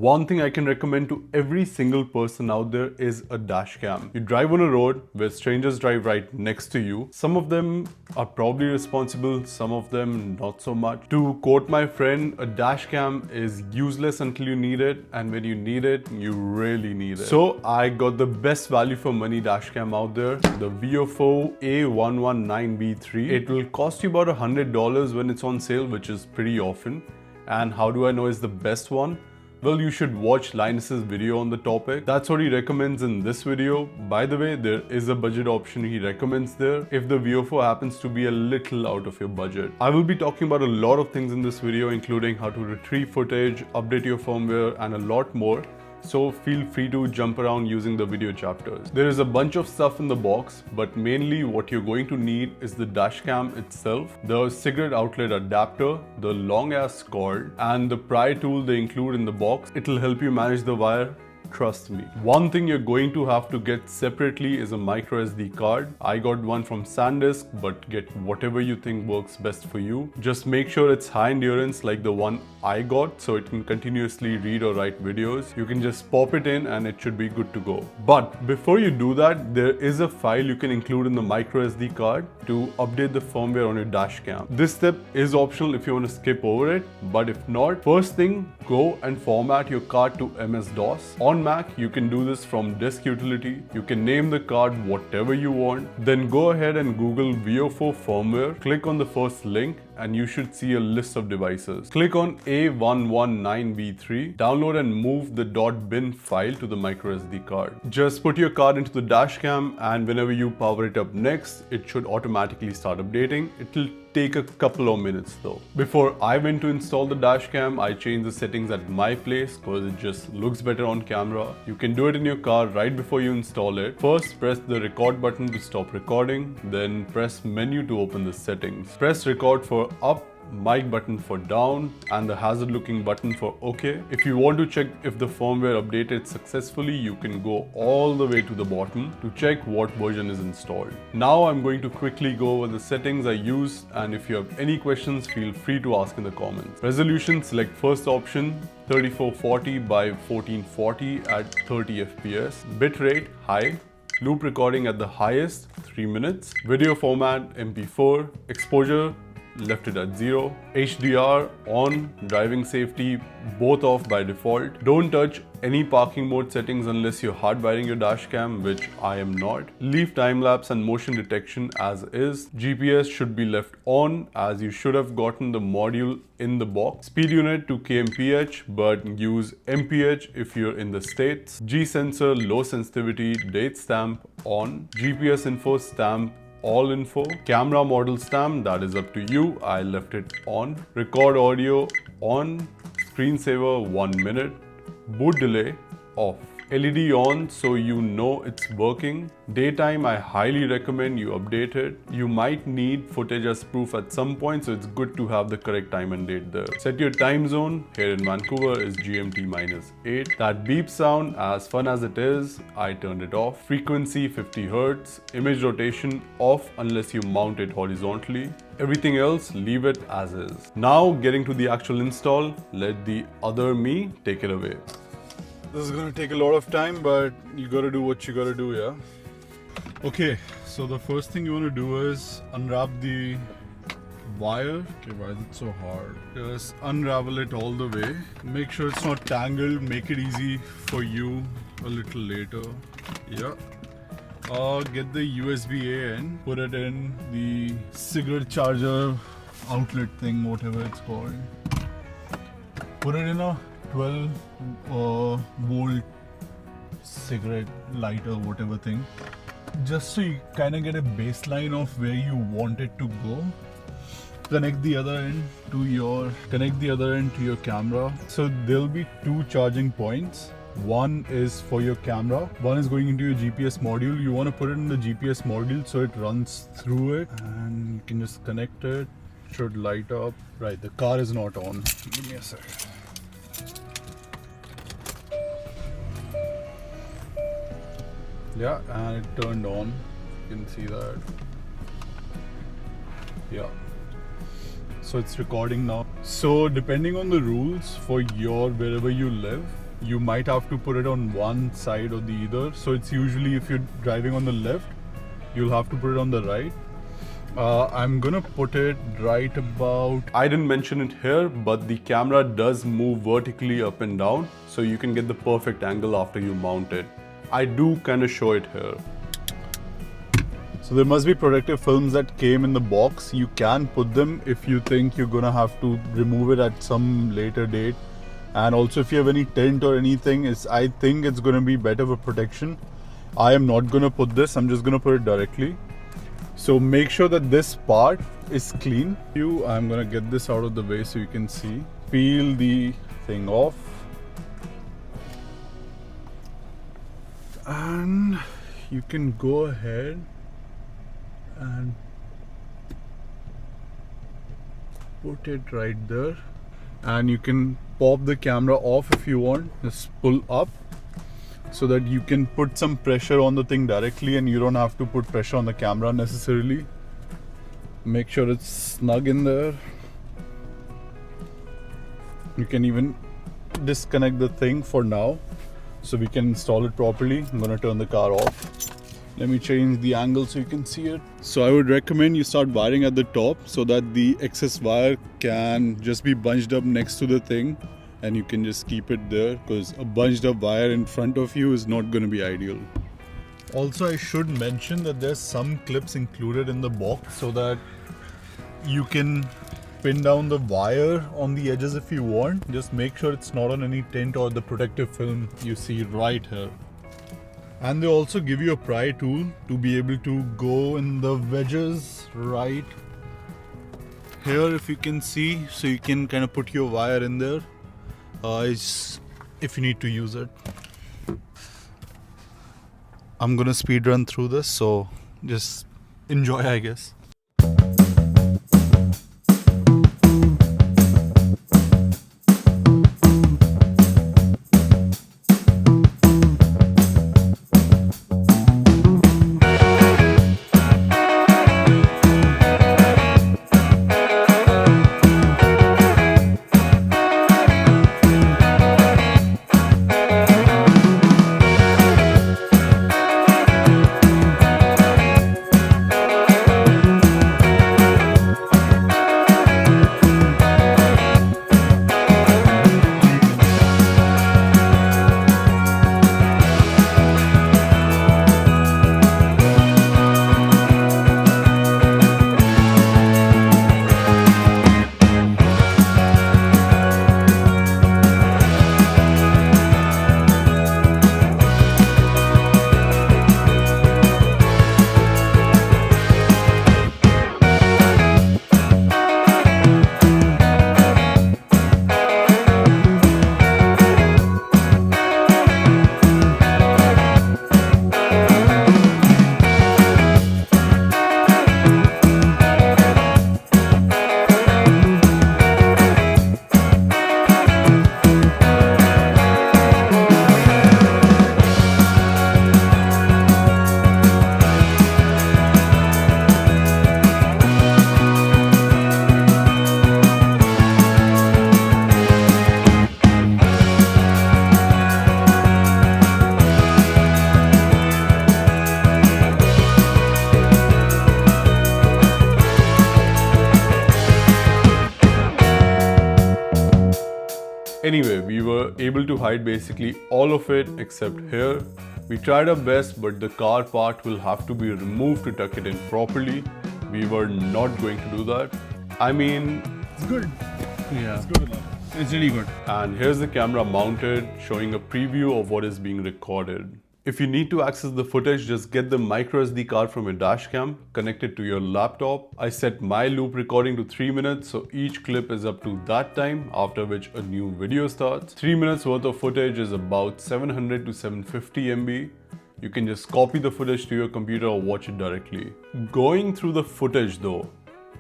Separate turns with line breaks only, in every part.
One thing I can recommend to every single person out there is a dash cam. You drive on a road where strangers drive right next to you. Some of them are probably responsible, some of them not so much. To quote my friend, a dash cam is useless until you need it, and when you need it, you really need it. So I got the best value for money dash cam out there, the Viofo A119 V3. It will cost you about $100 when it's on sale, which is pretty often. And how do I know it's the best one? Well, you should watch Linus's video on the topic. That's what he recommends in this video. By the way, there is a budget option he recommends there if the Viofo happens to be a little out of your budget. I will be talking about a lot of things in this video, including how to retrieve footage, update your firmware, and a lot more. So feel free to jump around using the video chapters. There is a bunch of stuff in the box, but mainly what you're going to need is the dash cam itself, the cigarette outlet adapter, the long ass cord, and the pry tool they include in the box. It'll help you manage the wire. Trust me. One thing you're going to have to get separately is a micro SD card. I got one from SanDisk, but get whatever you think works best for you. Just make sure it's high endurance like the one I got, so it can continuously read or write videos. You can just pop it in and it should be good to go. But before you do that, there is a file you can include in the micro SD card to update the firmware on your dash cam. This step is optional if you want to skip over it, but if not, first thing, go and format your card to MS-DOS. On Mac, you can do this from Disk Utility. You can name the card whatever you want. Then go ahead and Google Viofo firmware. Click on the first link and you should see a list of devices. Click on A119 V3. Download and move the .bin file to the micro SD card. Just put your card into the dash cam, and whenever you power it up next, it should automatically start updating. It'll take a couple of minutes though. Before I went to install the dash cam, I changed the settings at my place because it just looks better on camera. You can do it in your car right before you install it. First, press the record button to stop recording, then press menu to open the settings. Press record for up, mic button for down, and the hazard looking button for OK. If you want to check if the firmware updated successfully, you can go all the way to the bottom to check what version is installed. Now I'm going to quickly go over the settings I use, and if you have any questions, feel free to ask in the comments. Resolution, select first option, 3440 by 1440 at 30 fps. Bitrate, high. Loop recording at the highest, 3 minutes. Video format, MP4. Exposure, left it at 0. HDR on, driving safety both off by default. Don't touch any parking mode settings unless you're hardwiring your dash cam, which I am not. Leave time lapse and motion detection as is. GPS should be left on, as you should have gotten the module in the box. Speed unit to kmph, but use mph if you're in the States. G sensor, low sensitivity, date stamp on. GPS info stamp, all info. Camera model stamp, that is up to you. I left it on. Record audio on. Screensaver 1 minute. Boot delay off. LED on so you know it's working. Daytime, I highly recommend you update it. You might need footage as proof at some point, so it's good to have the correct time and date there. Set your time zone. Here in Vancouver is GMT -8. That beep sound, as fun as it is, I turned it off. Frequency 50 Hz. Image rotation off unless you mount it horizontally. Everything else, leave it as is. Now getting to the actual install, let the other me take it away. This is gonna take a lot of time, but you gotta do what you gotta do, yeah? Okay, so the first thing you wanna do is unwrap the wire. Okay, why is it so hard? Just unravel it all the way. Make sure it's not tangled, make it easy for you a little later. Yeah. Get the USB-A in, put it in the cigarette charger outlet thing, whatever it's called. Put it in a 12 volt cigarette lighter, whatever thing, just so you kind of get a baseline of where you want it to go. Connect the other end to your camera. So there'll be 2 charging points. One is for your camera, one is going into your GPS module. You want to put it in the GPS module so it runs through it, and you can just connect it. Should light up. Right, the car is not on. Give me a second. Yeah, and it turned on. You can see that. Yeah. So it's recording now. So depending on the rules for wherever you live, you might have to put it on one side or the other. So it's usually, if you're driving on the left, you'll have to put it on the right. I'm gonna put it right about... I didn't mention it here, but the camera does move vertically up and down, so you can get the perfect angle after you mount it. I do kind of show it here. So there must be protective films that came in the box. You can put them if you think you're gonna have to remove it at some later date. And also if you have any tint or anything, I think it's gonna be better for protection. I am not gonna put this, I'm just gonna put it directly. So make sure that this part is clean. I'm gonna get this out of the way so you can see. Peel the thing off. And you can go ahead and put it right there. And you can pop the camera off if you want. Just pull up, so that you can put some pressure on the thing directly and you don't have to put pressure on the camera necessarily. Make sure it's snug in there. You can even disconnect the thing for now so we can install it properly. I'm gonna turn the car off. Let me change the angle so you can see it. So I would recommend you start wiring at the top so that the excess wire can just be bunched up next to the thing. And you can just keep it there, because a bunched up wire in front of you is not going to be ideal. Also, I should mention that there's some clips included in the box so that you can pin down the wire on the edges if you want. Just make sure it's not on any tint or the protective film you see right here. And they also give you a pry tool to be able to go in the wedges right here, if you can see, so you can kind of put your wire in there. If you need to use it. I'm gonna speed run through this, so just enjoy, I guess. Anyway, we were able to hide basically all of it except here. We tried our best, but the car part will have to be removed to tuck it in properly. We were not going to do that. I mean,
it's good.
Yeah.
It's good enough. It's really good.
And here's the camera mounted, showing a preview of what is being recorded. If you need to access the footage, just get the micro SD card from your dashcam, connect it to your laptop. I set my loop recording to 3 minutes, so each clip is up to that time, after which a new video starts. 3 minutes worth of footage is about 700 to 750 MB. You can just copy the footage to your computer or watch it directly. Going through the footage though,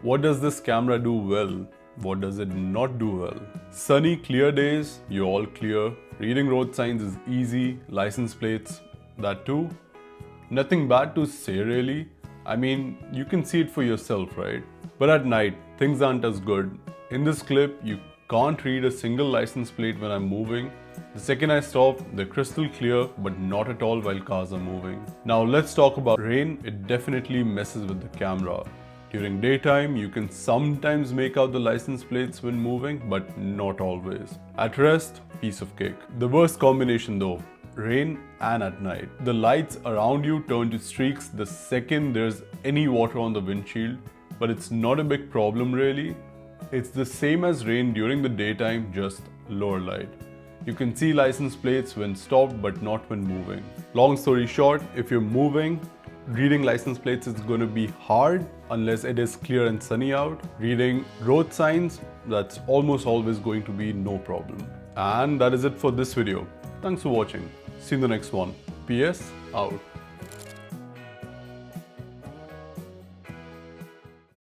what does this camera do well? What does it not do well? Sunny, clear days, you're all clear. Reading road signs is easy, license plates, that too. Nothing bad to say really. I mean, you can see it for yourself, right? But at night, things aren't as good. In this clip, you can't read a single license plate when I'm moving. The second I stop, they're crystal clear, but not at all while cars are moving. Now let's talk about rain. It definitely messes with the camera. During daytime, you can sometimes make out the license plates when moving, but not always. At rest, piece of cake. The worst combination though, rain and at night. The lights around you turn to streaks the second there's any water on the windshield, but it's not a big problem really. It's the same as rain during the daytime, just lower light. You can see license plates when stopped but not when moving. Long story short, if you're moving, reading license plates is going to be hard unless it is clear and sunny out. Reading road signs, that's almost always going to be no problem. And that is it for this video. Thanks for watching. See you in the next one. PS out.